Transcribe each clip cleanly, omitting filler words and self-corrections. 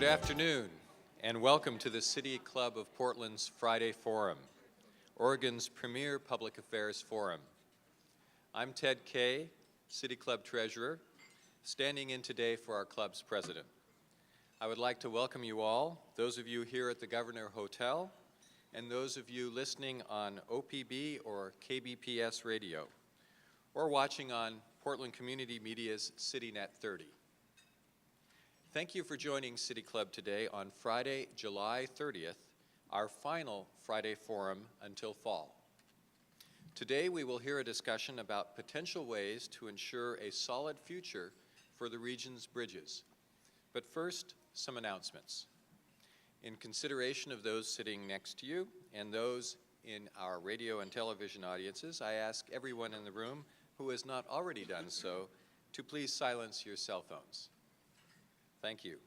Good afternoon, and welcome to the City Club of Portland's Friday Forum, Oregon's premier public affairs forum. I'm Ted Kay, City Club Treasurer, standing in today for our club's president. I would like to welcome you all, those of you here at the Governor Hotel, and those of you listening on OPB or KBPS radio, or watching on Portland Community Media's CityNet 30. Thank you for joining City Club today on Friday, July 30th, our final Friday Forum until fall. Today we will hear a discussion about potential ways to ensure a solid future for the region's bridges. But first, some announcements. In consideration of those sitting next to you and those in our radio and television audiences, I ask everyone in the room who has not already done so to please silence your cell phones. Thank you.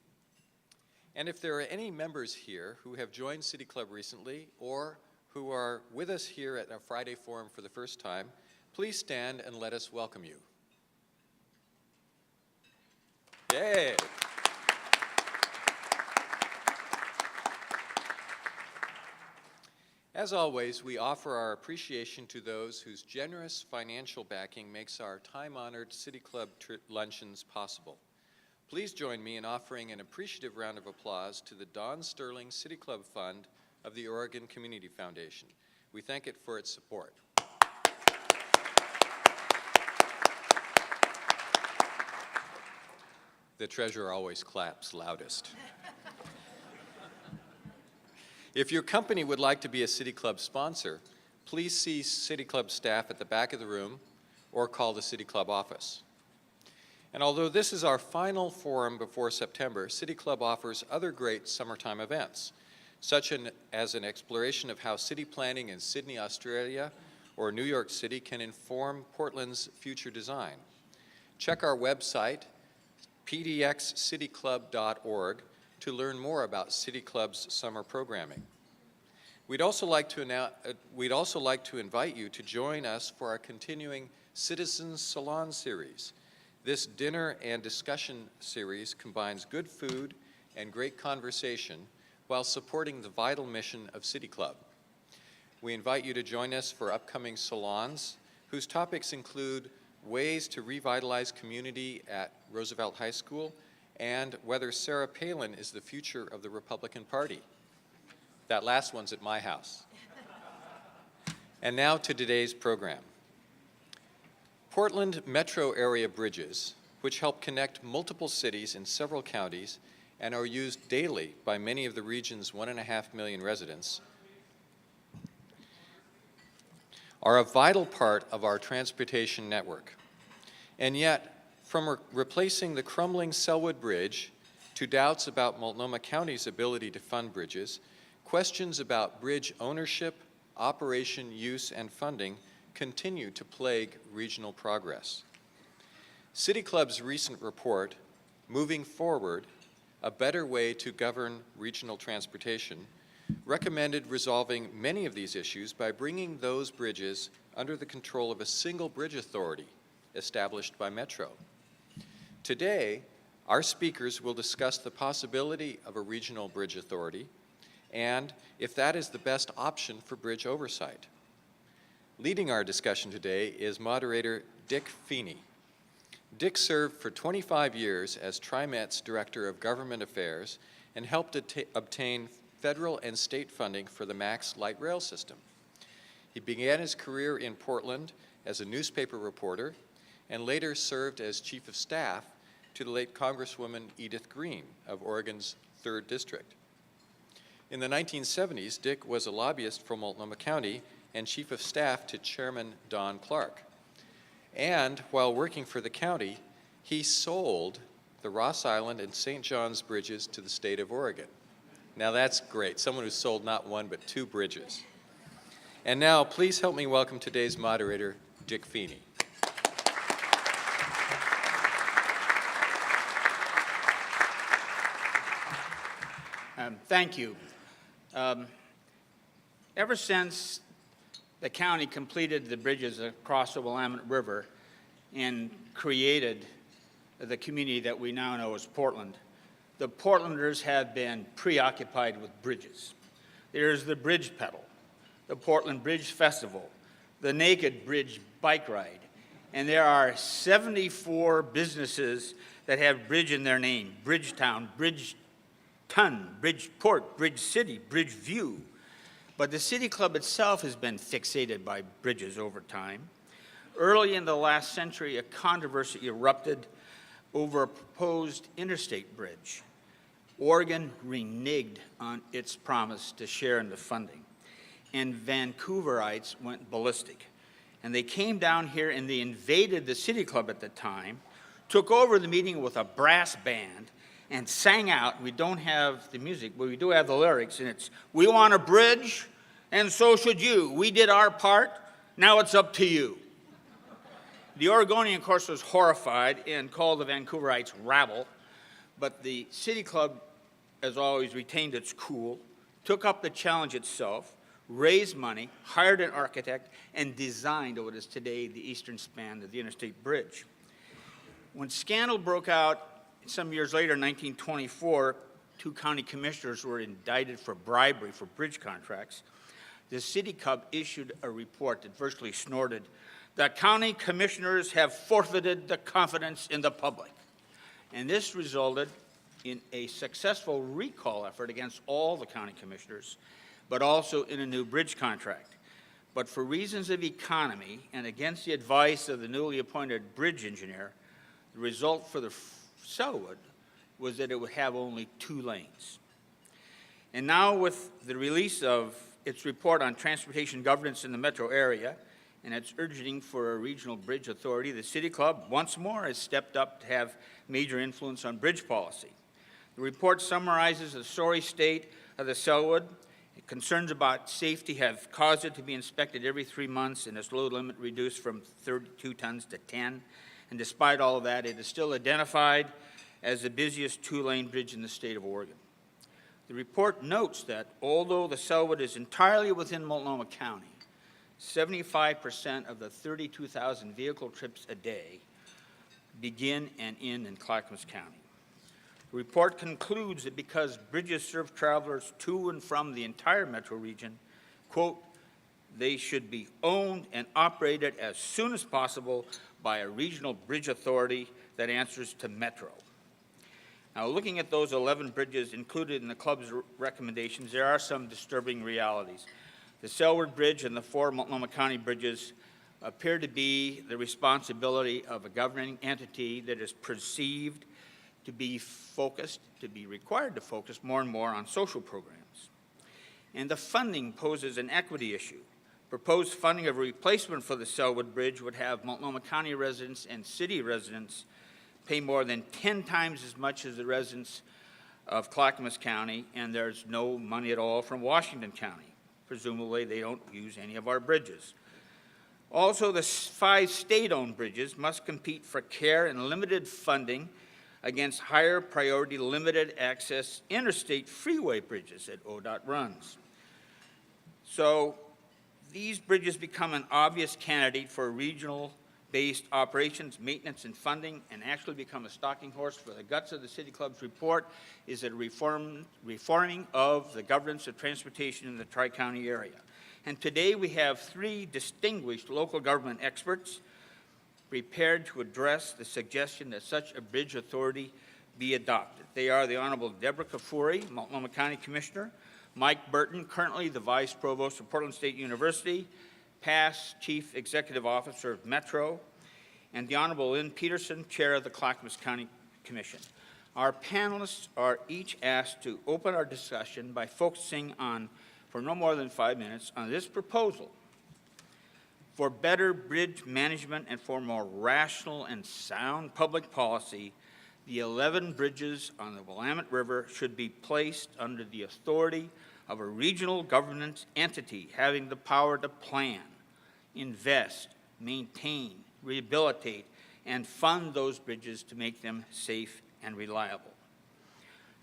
And if there are any members here who have joined City Club recently or who are with us here at our Friday Forum for the first time, please stand and let us welcome you. Yay! As always, we offer our appreciation to those whose generous financial backing makes our time-honored City Club luncheons possible. Please join me in offering an appreciative round of applause to the Don Sterling City Club Fund of the Oregon Community Foundation. We thank it for its support. The treasurer always claps loudest. If your company would like to be a City Club sponsor, please see City Club staff at the back of the room or call the City Club office. And although this is our final forum before September, City Club offers other great summertime events, such as an exploration of how city planning in Sydney, Australia, or New York City can inform Portland's future design. Check our website, pdxcityclub.org, to learn more about City Club's summer programming. We'd also like to invite you to join us for our continuing Citizens Salon series. This dinner and discussion series combines good food and great conversation while supporting the vital mission of City Club. We invite you to join us for upcoming salons whose topics include ways to revitalize community at Roosevelt High School and whether Sarah Palin is the future of the Republican Party. That last one's at my house. And now to today's program. Portland metro area bridges, which help connect multiple cities in several counties and are used daily by many of the region's 1.5 million residents, are a vital part of our transportation network. And yet, from replacing the crumbling Sellwood Bridge to doubts about Multnomah County's ability to fund bridges, questions about bridge ownership, operation, use, and funding continue to plague regional progress. City Club's recent report, Moving Forward, A Better Way to Govern Regional Transportation, recommended resolving many of these issues by bringing those bridges under the control of a single bridge authority established by Metro. Today, our speakers will discuss the possibility of a regional bridge authority and if that is the best option for bridge oversight. Leading our discussion today is Moderator Dick Feeney. Dick served for 25 years as TriMet's Director of Government Affairs and helped obtain federal and state funding for the MAX light rail system. He began his career in Portland as a newspaper reporter and later served as Chief of Staff to the late Congresswoman Edith Green of Oregon's 3rd District. In the 1970s, Dick was a lobbyist for Multnomah County and Chief of Staff to Chairman Don Clark. And while working for the county, he sold the Ross Island and St. John's bridges to the state of Oregon. Now that's great, someone who sold not one but 2 bridges. And now please help me welcome today's moderator, Dick Feeney. Thank you. Ever since the county completed the bridges across the Willamette River and created the community that we now know as Portland, the Portlanders have been preoccupied with bridges. There's the Bridge Pedal, the Portland Bridge Festival, the Naked Bridge Bike Ride, and there are 74 businesses that have bridge in their name: Bridgetown, Bridgeton, Bridgeport, Bridge City, Bridge View. But the City Club itself has been fixated by bridges over time. Early in the last century, a controversy erupted over a proposed interstate bridge. Oregon reneged on its promise to share in the funding, and Vancouverites went ballistic. And they came down here and they invaded the City Club at the time, took over the meeting with a brass band, and sang out. We don't have the music, but we do have the lyrics, and it's, "We want a bridge, and so should you. We did our part, now it's up to you." The Oregonian, of course, was horrified and called the Vancouverites rabble, but the City Club, as always, retained its cool, took up the challenge itself, raised money, hired an architect, and designed what is today the eastern span of the interstate bridge. When scandal broke out some years later, in 1924, 2 county commissioners were indicted for bribery for bridge contracts. The City Club issued a report that virtually snorted, "The county commissioners have forfeited the confidence in the public." And this resulted in a successful recall effort against all the county commissioners, but also in a new bridge contract. But for reasons of economy and against the advice of the newly appointed bridge engineer, the result for the Sellwood was that it would have only 2 lanes. And now, with the release of its report on transportation governance in the metro area and its urging for a regional bridge authority, the City Club once more has stepped up to have major influence on bridge policy. The report summarizes the sorry state of the Sellwood. Concerns about safety have caused it to be inspected every 3 months and its load limit reduced from 32 tons to 10. And despite all of that, it is still identified as the busiest 2-lane bridge in the state of Oregon. The report notes that although the Sellwood is entirely within Multnomah County, 75% of the 32,000 vehicle trips a day begin and end in Clackamas County. The report concludes that because bridges serve travelers to and from the entire metro region, quote, "they should be owned and operated as soon as possible by a regional bridge authority that answers to Metro." Now, looking at those 11 bridges included in the club's recommendations, there are some disturbing realities. The Sellwood Bridge and the 4 Multnomah County bridges appear to be the responsibility of a governing entity that is perceived to be required to focus more and more on social programs. And the funding poses an equity issue. Proposed funding of a replacement for the Sellwood Bridge would have Multnomah County residents and city residents pay more than 10 times as much as the residents of Clackamas County, and there's no money at all from Washington County. Presumably, they don't use any of our bridges. Also, the 5 state-owned bridges must compete for care and limited funding against higher priority limited access interstate freeway bridges that ODOT runs. So these bridges become an obvious candidate for regional-based operations, maintenance, and funding, and actually become a stalking horse for the guts of the City Club's report is a reforming of the governance of transportation in the Tri-County area. And today we have 3 distinguished local government experts prepared to address the suggestion that such a bridge authority be adopted. They are the Honorable Deborah Kafoury, Multnomah County Commissioner, Mike Burton, currently the Vice Provost of Portland State University, past Chief Executive Officer of Metro, and the Honorable Lynn Peterson, Chair of the Clackamas County Commission. Our panelists are each asked to open our discussion by focusing on, for no more than 5 minutes, on this proposal for better bridge management and for more rational and sound public policy. The 11 bridges on the Willamette River should be placed under the authority of a regional government entity having the power to plan, invest, maintain, rehabilitate, and fund those bridges to make them safe and reliable.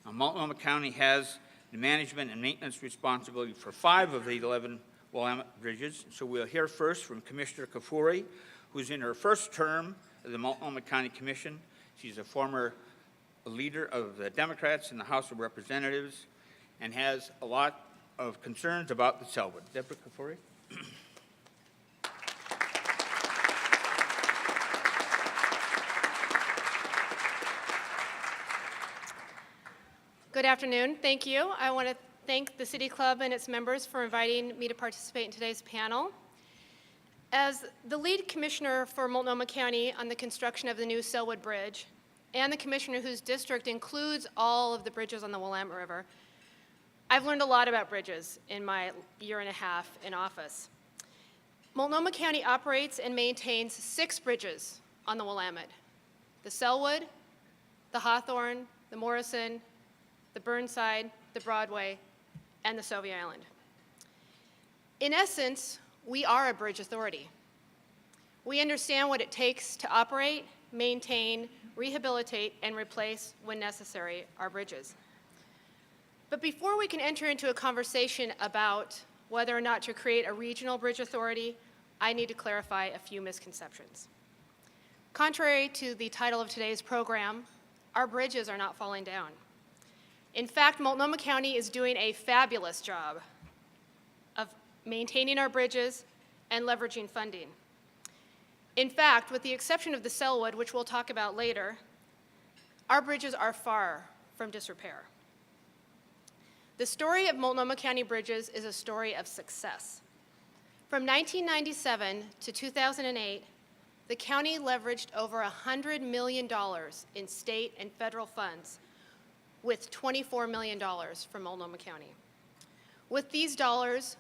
Now, Multnomah County has the management and maintenance responsibility for 5 of the 11 Willamette bridges. So we'll hear first from Commissioner Kafoury, who's in her first term of the Multnomah County Commission. She's a former a leader of the Democrats in the House of Representatives and has a lot of concerns about the Sellwood. Deborah Kafoury. Good afternoon. Thank you. I want to thank the City Club and its members for inviting me to participate in today's panel. As the lead commissioner for Multnomah County on the construction of the new Sellwood Bridge, and the commissioner whose district includes all of the bridges on the Willamette River, I've learned a lot about bridges in my year and a half in office. Multnomah County operates and maintains 6 bridges on the Willamette: the Sellwood, the Hawthorne, the Morrison, the Burnside, the Broadway, and the Soviet Island. In essence, we are a bridge authority. We understand what it takes to operate, maintain, rehabilitate, and replace, when necessary, our bridges. But before we can enter into a conversation about whether or not to create a regional bridge authority, I need to clarify a few misconceptions. Contrary to the title of today's program, our bridges are not falling down. In fact, Multnomah County is doing a fabulous job of maintaining our bridges and leveraging funding. In fact, with the exception of the Sellwood, which we'll talk about later, our bridges are far from disrepair. The story of Multnomah County bridges is a story of success. From 1997 to 2008, the county leveraged over $100 million in state and federal funds, with $24 million from Multnomah County. With these dollars,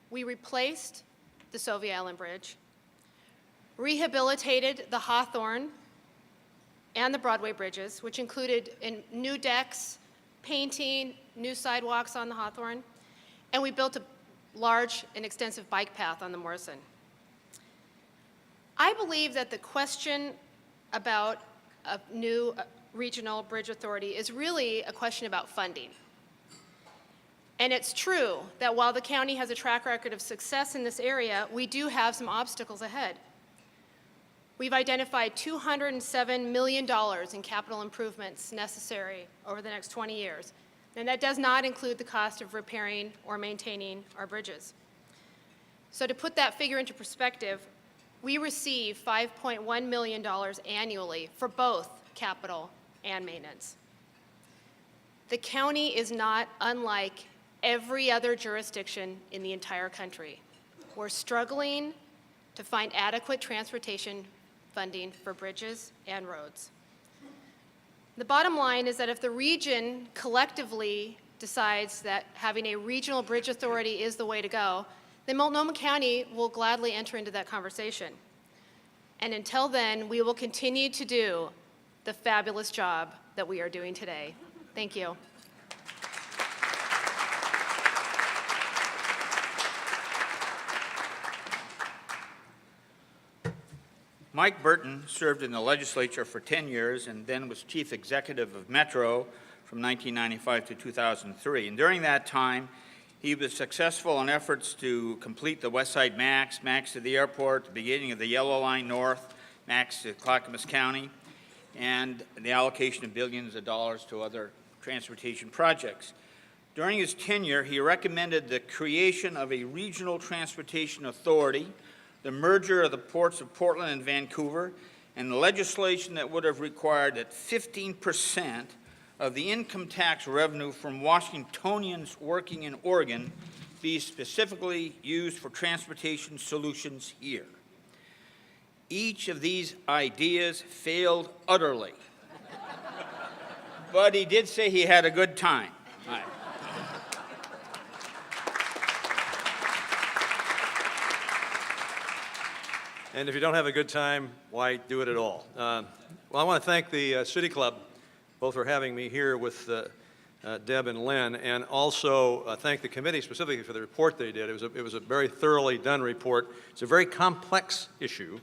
we replaced the Soviet Island Bridge, rehabilitated the Hawthorne and the Broadway bridges, which included new decks, painting, new sidewalks on the Hawthorne, and we built a large and extensive bike path on the Morrison. I believe that the question about a new regional bridge authority is really a question about funding. And it's true that while the county has a track record of success in this area, we do have some obstacles ahead. We've identified $207 million in capital improvements necessary over the next 20 years, and that does not include the cost of repairing or maintaining our bridges. So to put that figure into perspective, we receive $5.1 million annually for both capital and maintenance. The county is not unlike every other jurisdiction in the entire country. We're struggling to find adequate transportation funding for bridges and roads. The bottom line is that if the region collectively decides that having a regional bridge authority is the way to go, then Multnomah County will gladly enter into that conversation. And until then, we will continue to do the fabulous job that we are doing today. Thank you. Mike Burton served in the legislature for 10 years and then was chief executive of Metro from 1995 to 2003. And during that time, he was successful in efforts to complete the West Side Max to the airport, the beginning of the Yellow Line North, Max to Clackamas County, and the allocation of billions of dollars to other transportation projects. During his tenure, he recommended the creation of a regional transportation authority, the merger of the ports of Portland and Vancouver, and the legislation that would have required that 15% of the income tax revenue from Washingtonians working in Oregon be specifically used for transportation solutions here. Each of these ideas failed utterly, but he did say he had a good time. All right. And if you don't have a good time, why do it at all? Well, I want to thank the City Club both for having me here with Deb and Lynn, and also thank the committee specifically for the report they did. It was a very thoroughly done report. It's a very complex issue,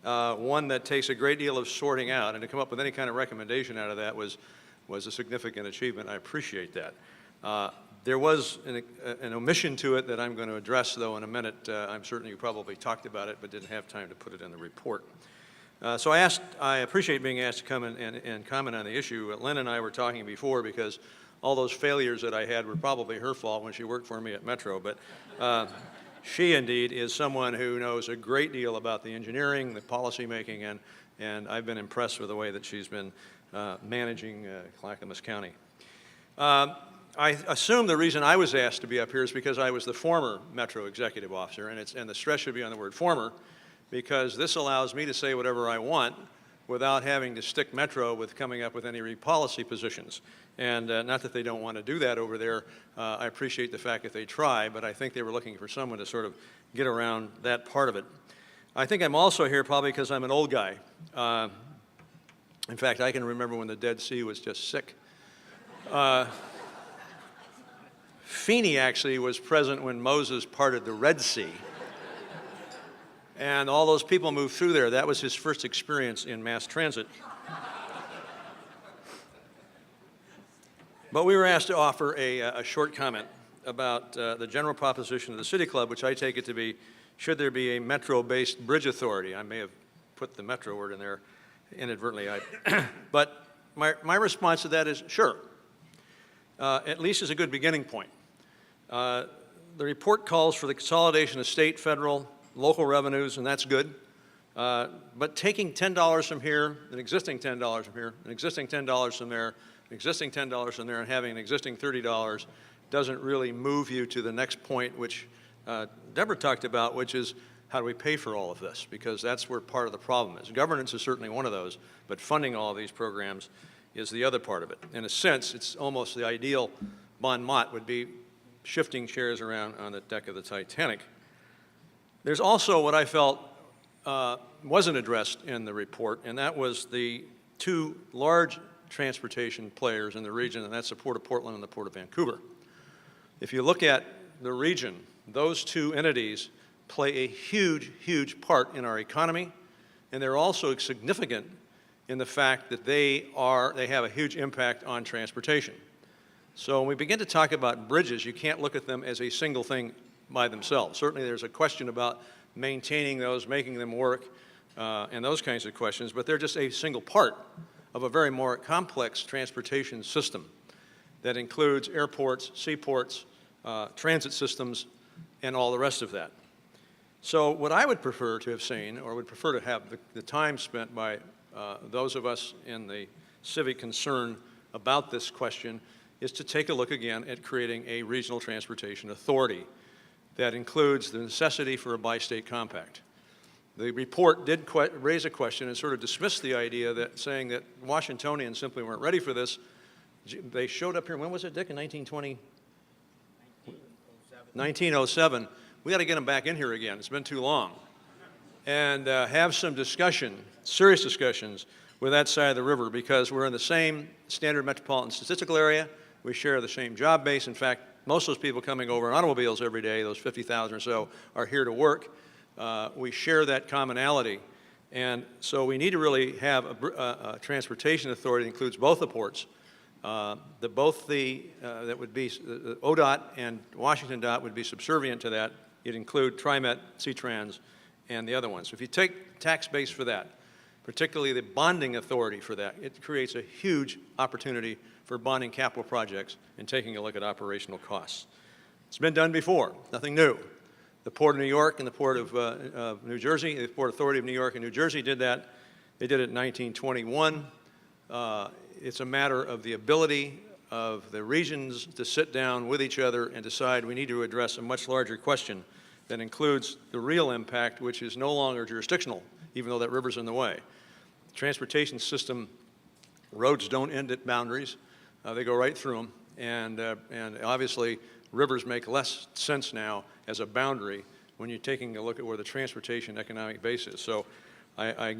one that takes a great deal of sorting out, and to come up with any kind of recommendation out of that was a significant achievement. I appreciate that. There was an omission to it that I'm going to address, though, in a minute. I'm certain you probably talked about it, but didn't have time to put it in the report. So I appreciate being asked to come and comment on the issue. Lynn and I were talking before because all those failures that I had were probably her fault when she worked for me at Metro, but she indeed is someone who knows a great deal about the engineering, the policy making, and I've been impressed with the way that she's been managing Clackamas County. I assume the reason I was asked to be up here is because I was the former Metro executive officer, and the stress should be on the word former, because this allows me to say whatever I want without having to stick Metro with coming up with any policy positions. And not that they don't want to do that over there. I appreciate the fact that they try, but I think they were looking for someone to sort of get around that part of it. I think I'm also here probably because I'm an old guy. In fact, I can remember when the Dead Sea was just sick. Feeney actually was present when Moses parted the Red Sea. And all those people moved through there. That was his first experience in mass transit. But we were asked to offer a short comment about the general proposition of the City Club, which I take it to be, should there be a Metro-based bridge authority? I may have put the Metro word in there inadvertently. But my response to that is, sure. At least as a good beginning point. The report calls for the consolidation of state, federal, local revenues, and that's good. But taking $10 from here, an existing $10 from here, an existing $10 from there, an existing $10 from there, and having an existing $30 doesn't really move you to the next point, which Deborah talked about, which is how do we pay for all of this? Because that's where part of the problem is. Governance is certainly one of those, but funding all of these programs is the other part of it. In a sense, it's almost the ideal bon mot would be shifting chairs around on the deck of the Titanic. There's also what I felt wasn't addressed in the report, and that was the two large transportation players in the region, and that's the Port of Portland and the Port of Vancouver. If you look at the region, those two entities play a huge, huge part in our economy, and they're also significant in the fact that they have a huge impact on transportation. So when we begin to talk about bridges, you can't look at them as a single thing by themselves. Certainly there's a question about maintaining those, making them work, and those kinds of questions, but they're just a single part of a very more complex transportation system that includes airports, seaports, transit systems, and all the rest of that. So what I would prefer to have seen, or would prefer to have the time spent by those of us in the civic concern about this question, is to take a look again at creating a regional transportation authority that includes the necessity for a bi-state compact. The report did raise a question and sort of dismissed the idea that saying that Washingtonians simply weren't ready for this. They showed up here, when was it, Dick, in 1920? 1907. We got to get them back in here again. It's been too long. And have some discussion, serious discussions, with that side of the river, because we're in the same standard metropolitan statistical area. We share the same job base. In fact, most of those people coming over in automobiles every day, those 50,000 or so, are here to work. We share that commonality. And so we need to really have a transportation authority that includes both the ports. That would be ODOT and Washington DOT would be subservient to that. It'd include TriMet, C-Trans, and the other ones. So if you take tax base for that, particularly the bonding authority for that, it creates a huge opportunity for bonding capital projects and taking a look at operational costs. It's been done before, nothing new. The Port of New York and the Port of New Jersey, the Port Authority of New York and New Jersey did that. They did it in 1921. It's a matter of the ability of the regions to sit down with each other and decide we need to address a much larger question that includes the real impact, which is no longer jurisdictional, even though that river's in the way. The transportation system, roads don't end at boundaries. They go right through them. And obviously, rivers make less sense now as a boundary when you're taking a look at where the transportation economic base is. So I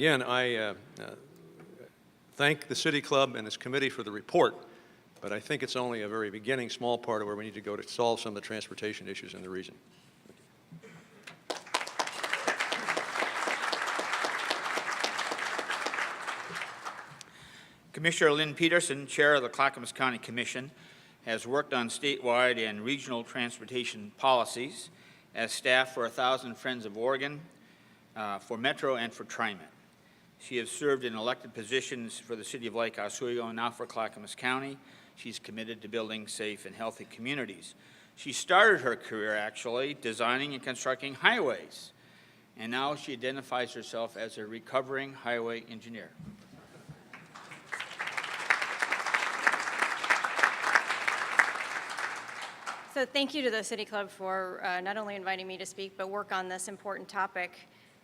thank the City Club and its committee for the report, but I think it's only a very beginning, small part of where we need to go to solve some of the transportation issues in the region. Commissioner Lynn Peterson, Chair of the Clackamas County Commission, has worked on statewide and regional transportation policies as staff for 1,000 Friends of Oregon, for Metro, and for TriMet. She has served in elected positions for the city of Lake Oswego and now for Clackamas County. She's committed to building safe and healthy communities. She started her career, actually, designing and constructing highways, and now she identifies herself as a recovering highway engineer. So thank you to the City Club for not only inviting me to speak, but work on this important topic.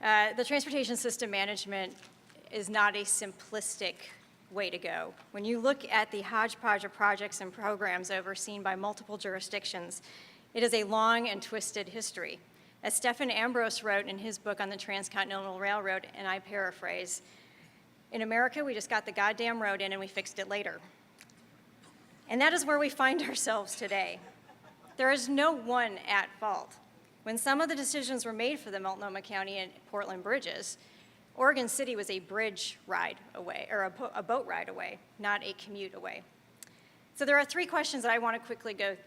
The transportation system management is not a simplistic way to go. When you look at the hodgepodge of projects and programs overseen by multiple jurisdictions, it is a long and twisted history. As Stephen Ambrose wrote in his book on the Transcontinental Railroad, and I paraphrase, "In America, we just got the goddamn road in and we fixed it later." And that is where we find ourselves today. There is no one at fault. When some of the decisions were made for the Multnomah County and Portland bridges, Oregon City was a bridge ride away, or a boat ride away, not a commute away. So there are three questions that I want to quickly go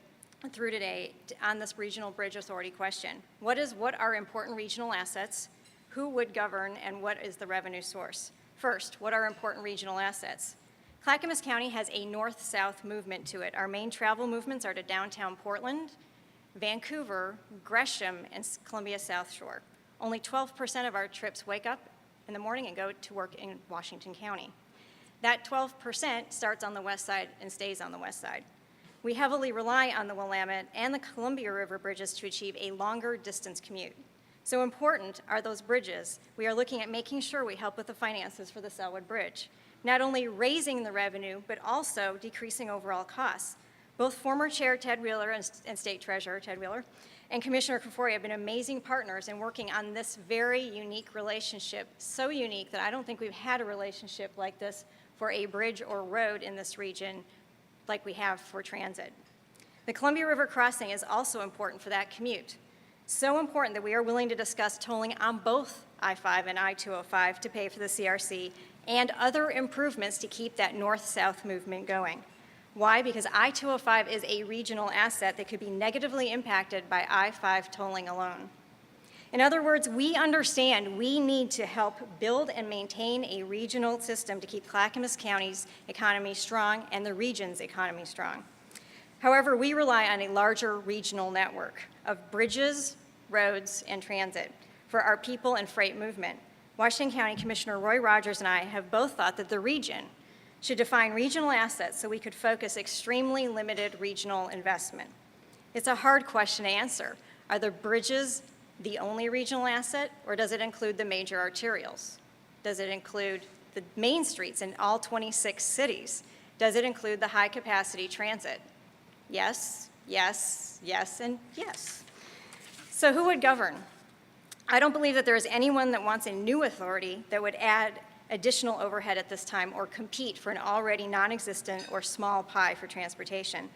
through today on this regional bridge authority question. What are important regional assets? Who would govern, and what is the revenue source? First, what are important regional assets? Clackamas County has a north-south movement to it. Our main travel movements are to downtown Portland, Vancouver, Gresham, and Columbia South Shore. Only 12% of our trips wake up in the morning and go to work in Washington County. That 12% starts on the west side and stays on the west side. We heavily rely on the Willamette and the Columbia River bridges to achieve a longer distance commute. So important are those bridges. We are looking at making sure we help with the finances for the Sellwood Bridge, not only raising the revenue, but also decreasing overall costs. Both former Chair Ted Wheeler and State Treasurer Ted Wheeler and Commissioner Kafoury have been amazing partners in working on this very unique relationship, so unique that I don't think we've had a relationship like this for a bridge or road in this region like we have for transit. The Columbia River crossing is also important for that commute. So important that we are willing to discuss tolling on both I-5 and I-205 to pay for the CRC and other improvements to keep that north-south movement going. Why? Because I-205 is a regional asset that could be negatively impacted by I-5 tolling alone. In other words, we understand we need to help build and maintain a regional system to keep Clackamas County's economy strong and the region's economy strong. However, we rely on a larger regional network of bridges, roads, and transit for our people and freight movement. Washington County Commissioner Roy Rogers and I have both thought that the region should define regional assets so we could focus extremely limited regional investment. It's a hard question to answer. Are the bridges the only regional asset, or does it include the major arterials? Does it include the main streets in all 26 cities? Does it include the high-capacity transit? Yes, yes, yes, and yes. So who would govern? I don't believe that there is anyone that wants a new authority that would add additional overhead at this time or compete for an already non-existent or small pie for transportation.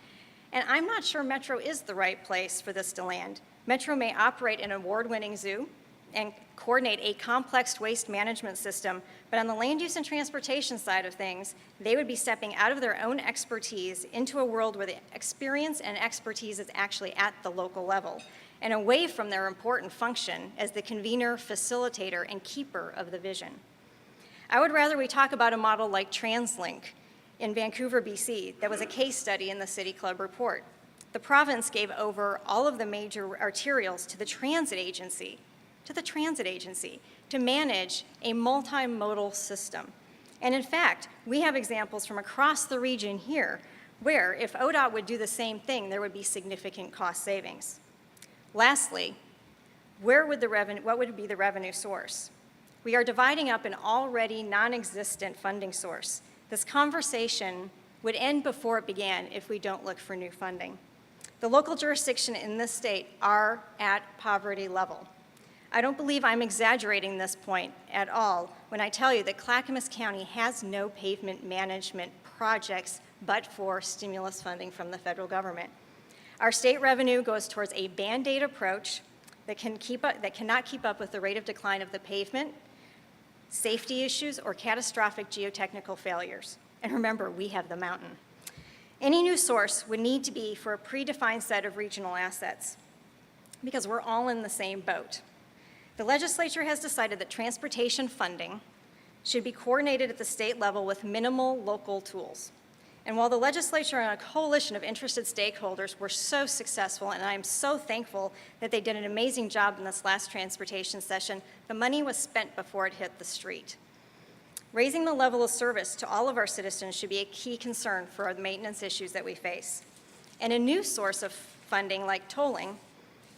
And I'm not sure Metro is the right place for this to land. Metro may operate an award-winning zoo and coordinate a complex waste management system, but on the land use and transportation side of things, they would be stepping out of their own expertise into a world where the experience and expertise is actually at the local level, and away from their important function as the convener, facilitator, and keeper of the vision. I would rather we talk about a model like TransLink in Vancouver, BC, that was a case study in the City Club report. The province gave over all of the major arterials to the transit agency, to manage a multimodal system. And in fact, we have examples from across the region here where if ODOT would do the same thing, there would be significant cost savings. Lastly, what would be the revenue source? We are dividing up an already non-existent funding source. This conversation would end before it began if we don't look for new funding. The local jurisdiction in this state are at poverty level. I don't believe I'm exaggerating this point at all when I tell you that Clackamas County has no pavement management projects but for stimulus funding from the federal government. Our state revenue goes towards a Band-Aid approach that cannot keep up with the rate of decline of the pavement, safety issues, or catastrophic geotechnical failures. And remember, we have the mountain. Any new source would need to be for a predefined set of regional assets because we're all in the same boat. The legislature has decided that transportation funding should be coordinated at the state level with minimal local tools. And while the legislature and a coalition of interested stakeholders were so successful, and I am so thankful that they did an amazing job in this last transportation session, the money was spent before it hit the street. Raising the level of service to all of our citizens should be a key concern for the maintenance issues that we face. And a new source of funding like tolling,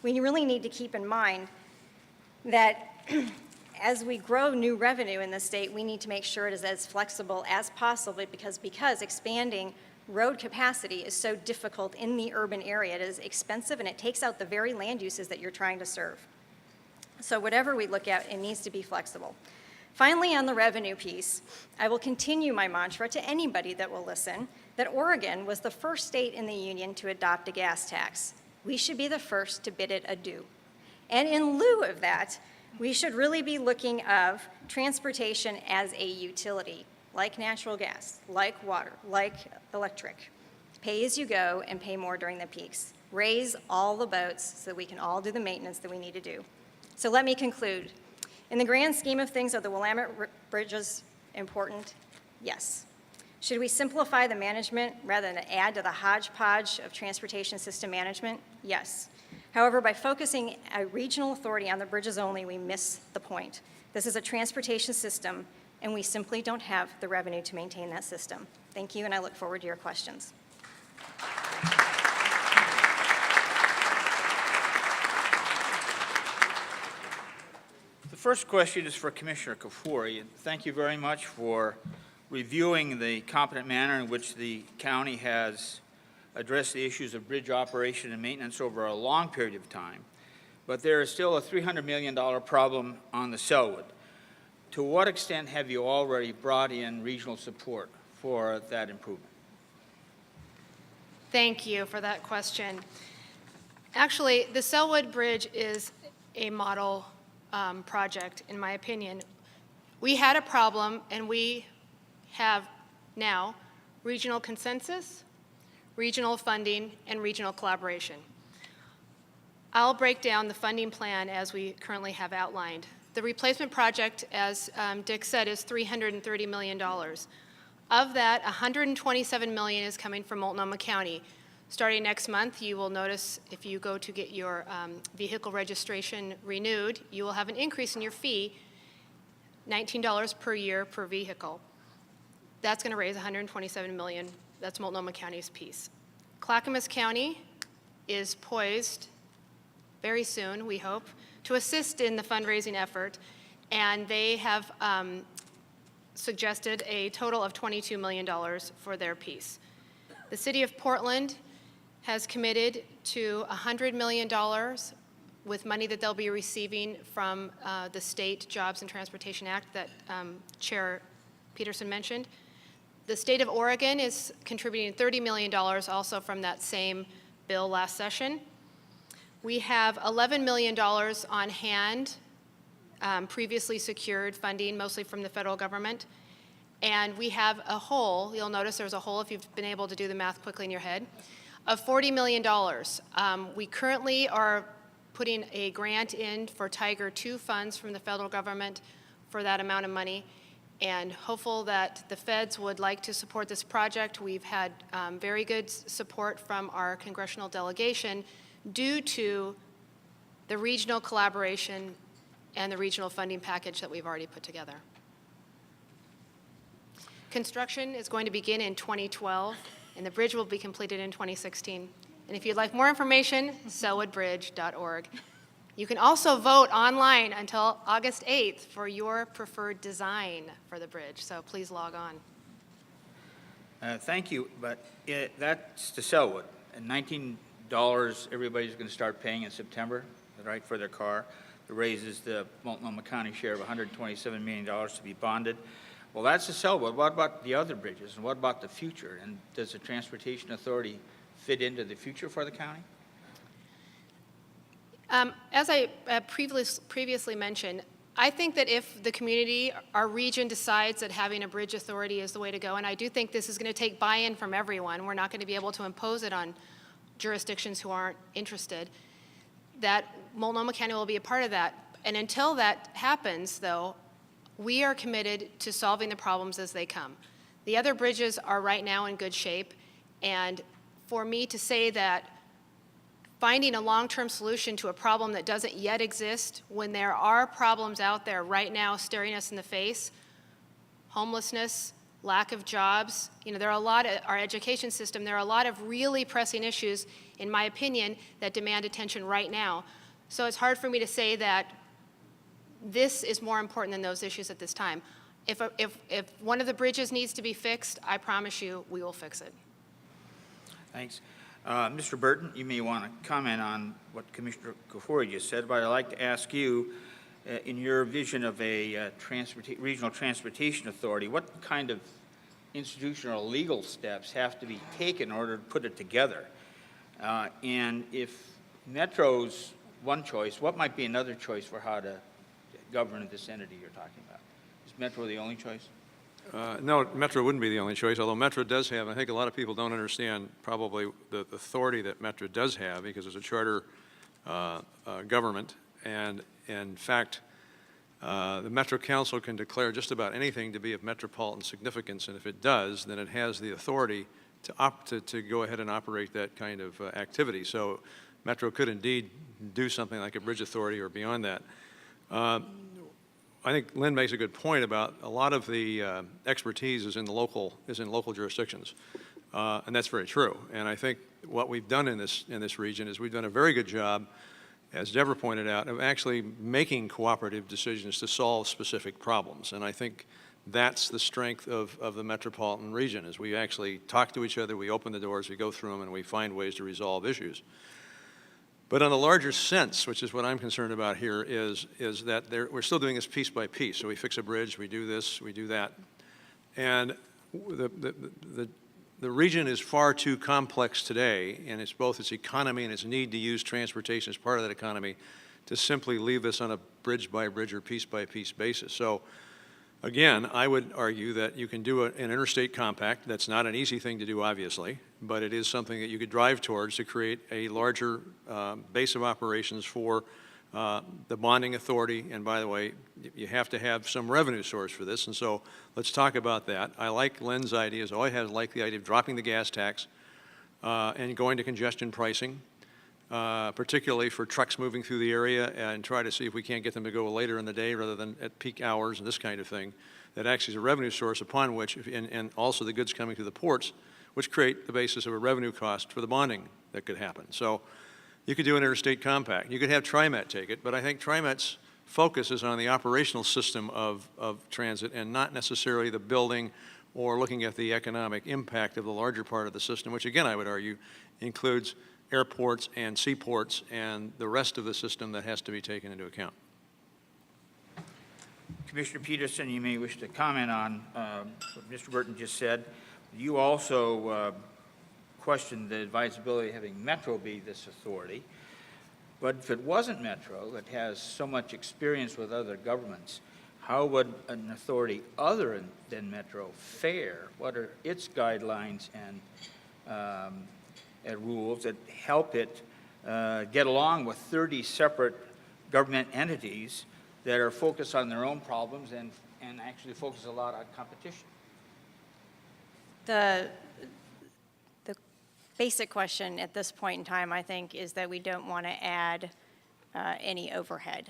we really need to keep in mind that as we grow new revenue in the state, we need to make sure it is as flexible as possible because expanding road capacity is so difficult in the urban area. It is expensive and it takes out the very land uses that you're trying to serve. So whatever we look at, it needs to be flexible. Finally, on the revenue piece, I will continue my mantra to anybody that will listen that Oregon was the first state in the union to adopt a gas tax. We should be the first to bid it adieu. And in lieu of that, we should really be looking of transportation as a utility, like natural gas, like water, like electric. Pay as you go and pay more during the peaks. Raise all the boats so that we can all do the maintenance that we need to do. So let me conclude. In the grand scheme of things, are the Willamette bridges important? Yes. Should we simplify the management rather than add to the hodgepodge of transportation system management? Yes. However, by focusing a regional authority on the bridges only, we miss the point. This is a transportation system, and we simply don't have the revenue to maintain that system. Thank you, and I look forward to your questions. The first question is for Commissioner Kafoury. Thank you very much for reviewing the competent manner in which the county has address the issues of bridge operation and maintenance over a long period of time, but there is still a $300 million problem on the Sellwood. To what extent have you already brought in regional support for that improvement? Thank you for that question. Actually, the Sellwood Bridge is a model project, in my opinion. We had a problem, and we have now regional consensus, regional funding, and regional collaboration. I'll break down the funding plan as we currently have outlined. The replacement project, as Dick said, is $330 million. Of that, $127 million is coming from Multnomah County. Starting next month, you will notice if you go to get your vehicle registration renewed, you will have an increase in your fee, $19 per year per vehicle. That's going to raise $127 million. That's Multnomah County's piece. Clackamas County is poised very soon, we hope, to assist in the fundraising effort, and they have suggested a total of $22 million for their piece. The City of Portland has committed to $100 million with money that they'll be receiving from the State Jobs and Transportation Act that Chair Peterson mentioned. The state of Oregon is contributing $30 million also from that same bill last session. We have $11 million on hand, previously secured funding, mostly from the federal government. And we have a hole, you'll notice there's a hole if you've been able to do the math quickly in your head, of $40 million. We currently are putting a grant in for Tiger II funds from the federal government for that amount of money, and hopeful that the feds would like to support this project. We've had very good support from our congressional delegation due to the regional collaboration and the regional funding package that we've already put together. Construction is going to begin in 2012, and the bridge will be completed in 2016. And if you'd like more information, sellwoodbridge.org. You can also vote online until August 8th for your preferred design for the bridge, so please log on. Thank you, but that's to Sellwood. And $19 everybody's going to start paying in September, right, for their car. It raises the Multnomah County share of $127 million to be bonded. Well, that's to Sellwood. What about the other bridges, and what about the future? And does the Transportation Authority fit into the future for the county? As I previously mentioned, I think that if the community, our region decides that having a bridge authority is the way to go, and I do think this is going to take buy-in from everyone, we're not going to be able to impose it on jurisdictions who aren't interested, that Multnomah County will be a part of that. And until that happens, though, We are committed to solving the problems as they come. The other bridges are right now in good shape, and for me to say that finding a long-term solution to a problem that doesn't yet exist when there are problems out there right now staring us in the face, homelessness, lack of jobs, there are a lot of our education system, there are a lot of really pressing issues, in my opinion, that demand attention right now. So it's hard for me to say that this is more important than those issues at this time. If one of the bridges needs to be fixed, I promise you we will fix it. Thanks. Mr. Burton, you may want to comment on what Commissioner Kafoury just said, but I'd like to ask you, in your vision of a regional transportation authority, what kind of institutional legal steps have to be taken in order to put it together? And if Metro's one choice, what might be another choice for how to govern this entity you're talking about? Is Metro the only choice? No, Metro wouldn't be the only choice, although Metro does have, I think a lot of people don't understand probably the authority that Metro does have because it's a charter government. And in fact, the Metro Council can declare just about anything to be of metropolitan significance, and if it does, then it has the authority to go ahead and operate that kind of activity. So Metro could indeed do something like a bridge authority or beyond that. I think Lynn makes a good point about a lot of the expertise is in local jurisdictions, and that's very true. And I think what we've done in this region is we've done a very good job, as Deborah pointed out, of actually making cooperative decisions to solve specific problems. And I think that's the strength of the metropolitan region, is we actually talk to each other, we open the doors, we go through them, and we find ways to resolve issues. But on a larger sense, which is what I'm concerned about here, is that we're still doing this piece by piece. So we fix a bridge, we do this, we do that. And the region is far too complex today, and it's both its economy and its need to use transportation as part of that economy, to simply leave this on a bridge by bridge or piece by piece basis. So again, I would argue that you can do an interstate compact. That's not an easy thing to do, obviously, but it is something that you could drive towards to create a larger base of operations for the bonding authority. And by the way, you have to have some revenue source for this, and so let's talk about that. I like Lynn's ideas. I always like the idea of dropping the gas tax and going to congestion pricing, particularly for trucks moving through the area, and try to see if we can't get them to go later in the day rather than at peak hours and this kind of thing. That actually is a revenue source upon which, and also the goods coming through the ports, which create the basis of a revenue cost for the bonding that could happen. So you could do an interstate compact. You could have TriMet take it, but I think TriMet's focus is on the operational system of transit and not necessarily the building or looking at the economic impact of the larger part of the system, which again, I would argue, includes airports and seaports and the rest of the system that has to be taken into account. Commissioner Peterson, you may wish to comment on what Mr. Burton just said. You also questioned the advisability of having Metro be this authority. But if it wasn't Metro, that has so much experience with other governments, how would an authority other than Metro fare? What are its guidelines and rules that help it get along with 30 separate government entities that are focused on their own problems and actually focus a lot on competition? The basic question at this point in time, I think, is that we don't want to add any overhead.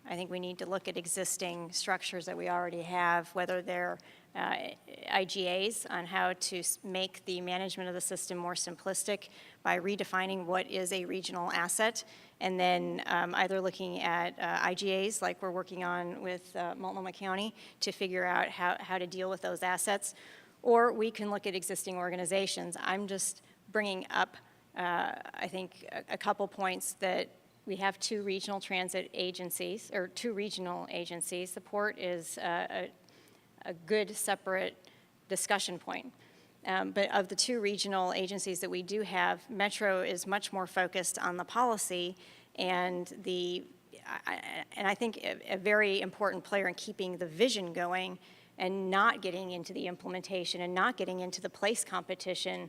I think we need to look at existing structures that we already have, whether they're IGAs on how to make the management of the system more simplistic by redefining what is a regional asset, and then either looking at IGAs like we're working on with Multnomah County to figure out how to deal with those assets, or we can look at existing organizations. I'm just bringing up, I think, a couple points that we have two regional transit agencies, or two regional agencies. The port is a good separate discussion point. But of the two regional agencies that we do have, Metro is much more focused on the policy and I think a very important player in keeping the vision going and not getting into the implementation and not getting into the place competition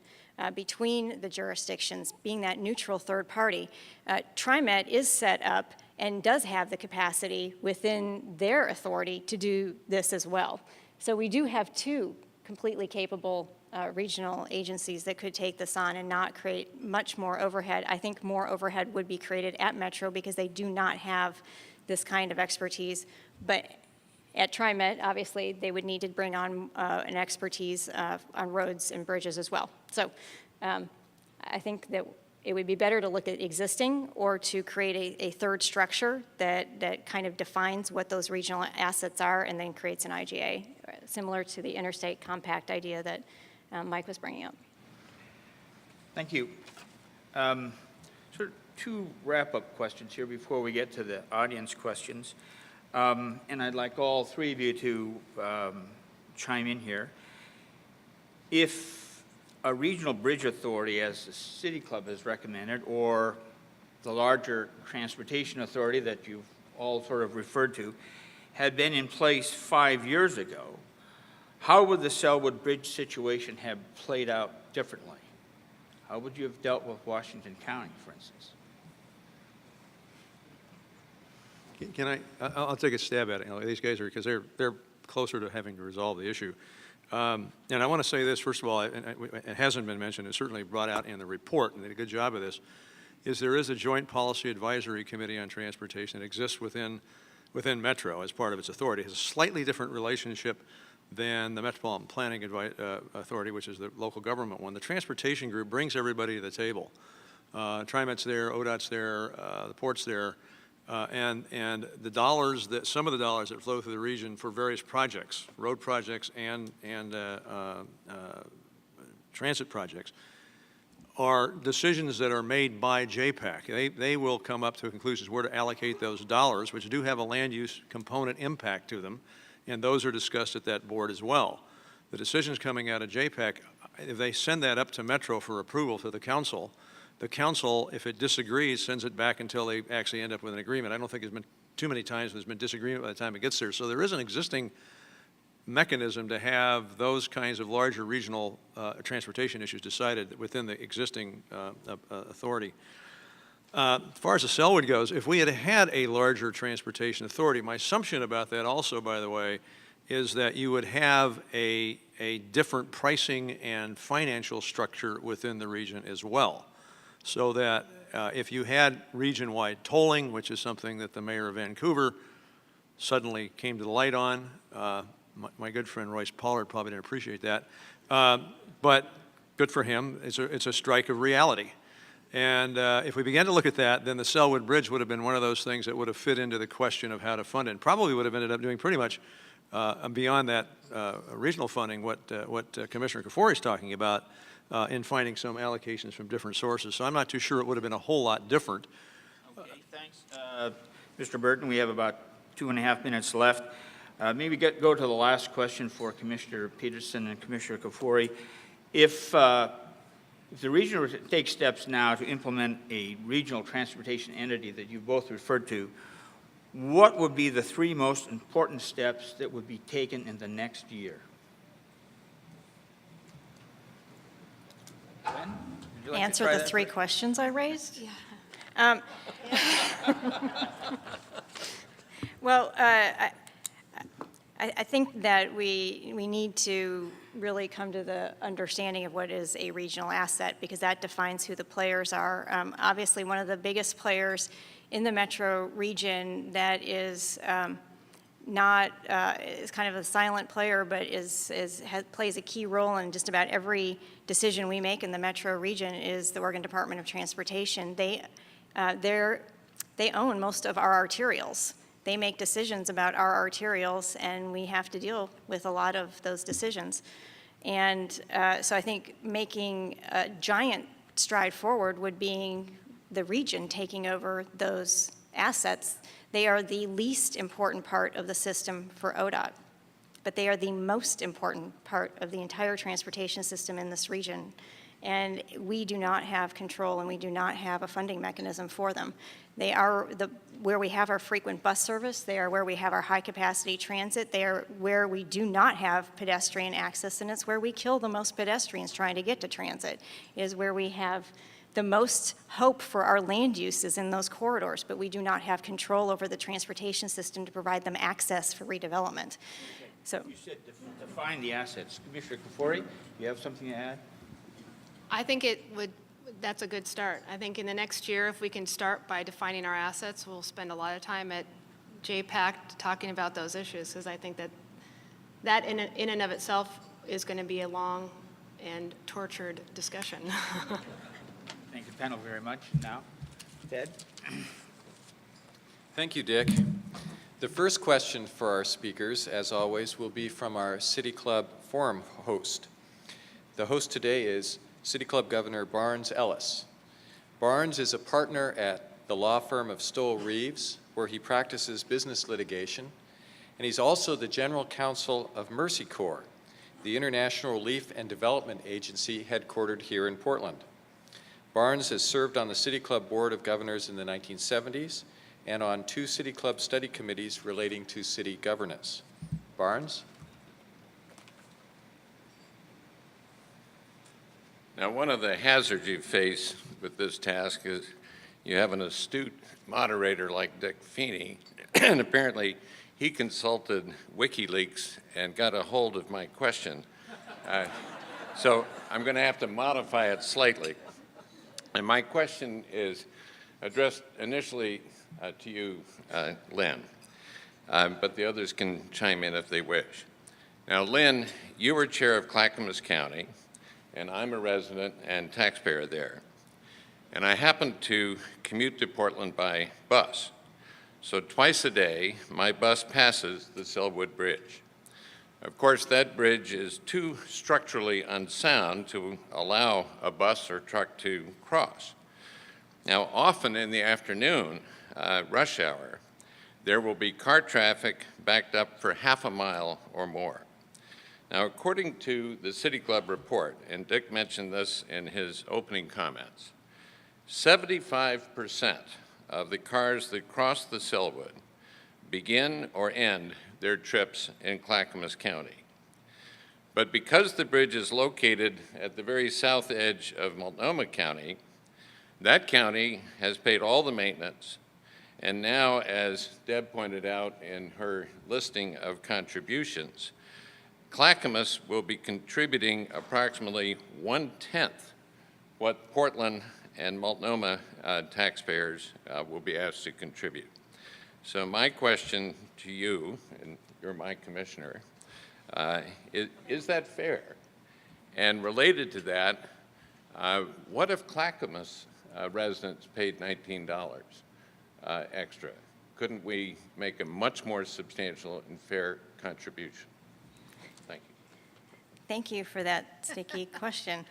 between the jurisdictions, being that neutral third party. TriMet is set up and does have the capacity within their authority to do this as well. So we do have two completely capable regional agencies that could take this on and not create much more overhead. I think more overhead would be created at Metro because they do not have this kind of expertise. But at TriMet, obviously, they would need to bring on an expertise on roads and bridges as well. So I think that it would be better to look at existing or to create a third structure that kind of defines what those regional assets are and then creates an IGA, similar to the interstate compact idea that Mike was bringing up. Thank you. Sort of two wrap-up questions here before we get to the audience questions. And I'd like all three of you to chime in here. If a regional bridge authority, as the City Club has recommended, or the larger transportation authority that you've all sort of referred to, had been in place 5 years ago, how would the Sellwood Bridge situation have played out differently? How would you have dealt with Washington County, for instance? I'll take a stab at it. You know, these guys are, because they're closer to having to resolve the issue. And I want to say this, first of all, and it hasn't been mentioned, it's certainly brought out in the report, and they did a good job of this, is there is a joint policy advisory committee on transportation that exists within Metro as part of its authority. It has a slightly different relationship than the Metropolitan Planning Authority, which is the local government one. The transportation group brings everybody to the table. TriMet's there, ODOT's there, the port's there, and the dollars that, some of the dollars that flow through the region for various projects, road projects and transit projects, are decisions that are made by JPAC. They will come up to conclusions where to allocate those dollars, which do have a land use component impact to them, and those are discussed at that board as well. The decisions coming out of JPAC, if they send that up to Metro for approval to the council, if it disagrees, sends it back until they actually end up with an agreement. I don't think there's been too many times there's been disagreement by the time it gets there. So there is an existing mechanism to have those kinds of larger regional transportation issues decided within the existing authority. As far as the Sellwood goes, if we had had a larger transportation authority, my assumption about that also, by the way, is that you would have a different pricing and financial structure within the region as well. So that if you had region-wide tolling, which is something that the mayor of Vancouver suddenly came to the light on, my good friend Royce Pollard probably didn't appreciate that, but good for him. It's a strike of reality. And if we began to look at that, then the Sellwood Bridge would have been one of those things that would have fit into the question of how to fund it, and probably would have ended up doing pretty much beyond that regional funding what Commissioner Kafoury is talking about in finding some allocations from different sources. So I'm not too sure it would have been a whole lot different. Okay, thanks. Mr. Burton, we have about 2.5 minutes left. Maybe go to the last question for Commissioner Peterson and Commissioner Kafoury. If the region were to take steps now to implement a regional transportation entity that you both referred to, what would be the 3 most important steps that would be taken in the next year? Lynn, would you like to Answer try the that 3 first? questions I raised? Yeah. Well, I think that we need to really come to the understanding of what is a regional asset, because that defines who the players are. Obviously, one of the biggest players in the metro region that is not is kind of a silent player, but plays a key role in just about every decision we make in the metro region is the Oregon Department of Transportation. They own most of our arterials. They make decisions about our arterials, and we have to deal with a lot of those decisions. And so I think making a giant stride forward would be the region taking over those assets. They are the least important part of the system for ODOT, but they are the most important part of the entire transportation system in this region. And we do not have control, and we do not have a funding mechanism for them. They are where we have our frequent bus service. They are where we have our high-capacity transit. They are where we do not have pedestrian access, and it's where we kill the most pedestrians trying to get to transit, is where we have the most hope for our land use is in those corridors, but we do not have control over the transportation system to provide them access for redevelopment. So, You said define the assets. Commissioner Kafoury, you have something to add? I think that's a good start. I think in the next year, if we can start by defining our assets, we'll spend a lot of time at JPAC talking about those issues, because I think that in and of itself is going to be a long and tortured discussion. Thank the panel very much. Now, Ted? Thank you, Dick. The first question for our speakers, as always, will be from our City Club forum host. The host today is City Club Governor Barnes Ellis. Barnes is a partner at the law firm of Stoll Reeves, where he practices business litigation, and he's also the general counsel of Mercy Corps, the International Relief and Development Agency headquartered here in Portland. Barnes has served on the City Club Board of Governors in the 1970s and on 2 City Club study committees relating to city governance. Barnes? Now, one of the hazards you face with this task is you have an astute moderator like Dick Feeney, and apparently he consulted WikiLeaks and got a hold of my question. So I'm going to have to modify it slightly. And my question is addressed initially to you, Lynn, but the others can chime in if they wish. Now, Lynn, you were chair of Clackamas County, and I'm a resident and taxpayer there. And I happen to commute to Portland by bus. So twice a day, my bus passes the Sellwood Bridge. Of course, that bridge is too structurally unsound to allow a bus or truck to cross. Now, often in the afternoon, rush hour, there will be car traffic backed up for half a mile or more. Now, according to the City Club report, and Dick mentioned this in his opening comments, 75% of the cars that cross the Sellwood begin or end their trips in Clackamas County. But because the bridge is located at the very south edge of Multnomah County, that county has paid all the maintenance, and now, as Deb pointed out in her listing of contributions, Clackamas will be contributing approximately 1/10 what Portland and Multnomah taxpayers will be asked to contribute. So my question to you, and you're my commissioner, is that fair? And related to that, what if Clackamas residents paid $19 extra? Couldn't we make a much more substantial and fair contribution? Thank you. thank you for that sticky question.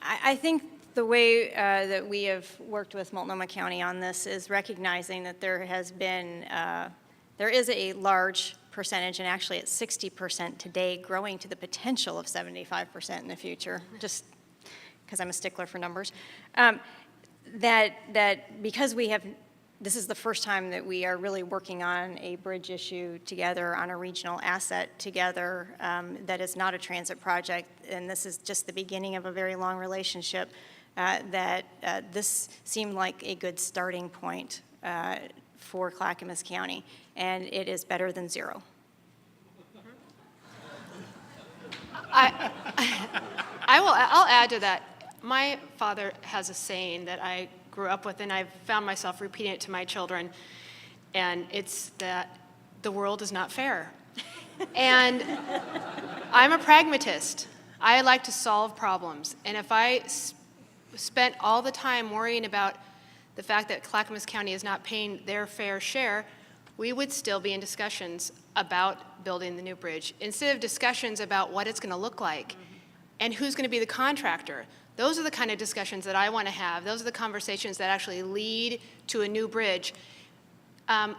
I think the way that we have worked with Multnomah County on this is recognizing that there is a large percentage, and actually it's 60% today, growing to the potential of 75% in the future, just because I'm a stickler for numbers, that because this is the first time that we are really working on a bridge issue together, on a regional asset together, that is not a transit project, and this is just the beginning of a very long relationship, that this seemed like a good starting point for Clackamas County, and it is better than zero. I'll add to that. My father has a saying that I grew up with, and I've found myself repeating it to my children, and it's that the world is not fair. And I'm a pragmatist. I like to solve problems, and if I spent all the time worrying about the fact that Clackamas County is not paying their fair share, we would still be in discussions about building the new bridge, instead of discussions about what it's going to look like and who's going to be the contractor. Those are the kind of discussions that I want to have. Those are the conversations that actually lead to a new bridge. That,